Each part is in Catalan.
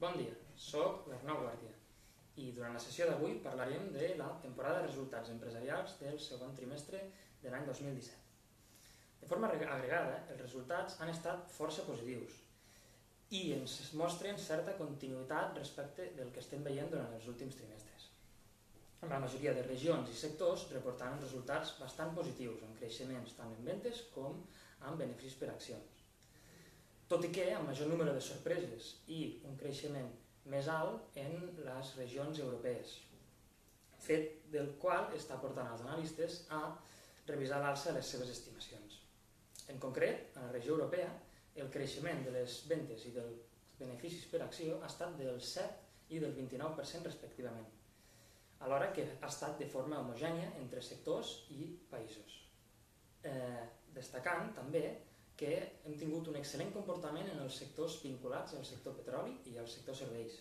Bon dia, soc l'Arnau Guàrdia i durant la sessió d'avui parlarem de la temporada de resultats empresarials del segon trimestre de l'any 2017. De forma agregada, els resultats han estat força positius i ens mostren certa continuïtat respecte del que estem veient durant els últims trimestres. La majoria de regions i sectors reportaran resultats bastant positius, amb creixements tant en ventes com en beneficis per accions. Tot i que amb major número de sorpreses i un creixement més alt en les regions europees, fet del qual està portant els analistes a revisar a l'alça les seves estimacions. En concret, a la regió europea, el creixement de les ventes i dels beneficis per acció ha estat del 7 i del 29% respectivament, alhora que ha estat de forma homogènia entre sectors i països. Destacant també que hem tingut un excel·lent comportament en els sectors vinculats al sector petroli i al sector serveis.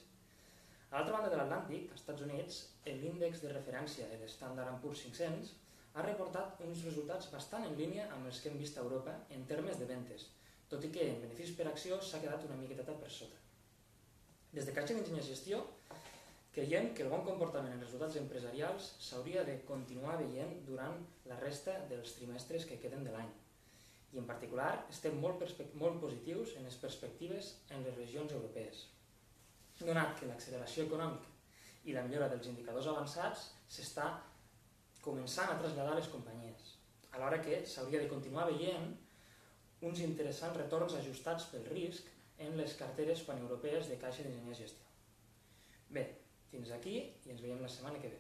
A l'altra banda de l'Atlàntic, als Estats Units, l'índex de referència de l'Standard & Poor's 500 ha reportat uns resultats bastant en línia amb els que hem vist a Europa en termes de ventes, tot i que en beneficis per acció s'ha quedat una miqueta per sota. Des de Caixa d'Enginyers Gestió creiem que el bon comportament en resultats empresarials s'hauria de continuar veient durant la resta dels trimestres que queden de l'any. I en particular estem molt positius en les perspectives en les regions europees, donat que l'acceleració econòmica i la millora dels indicadors avançats s'està començant a traslladar a les companyies, alhora que s'hauria de continuar veient uns interessants retorns ajustats pel risc en les carteres paneuropees de Caixa d'Enginyers Gestió. Bé, fins aquí i ens veiem la setmana que ve.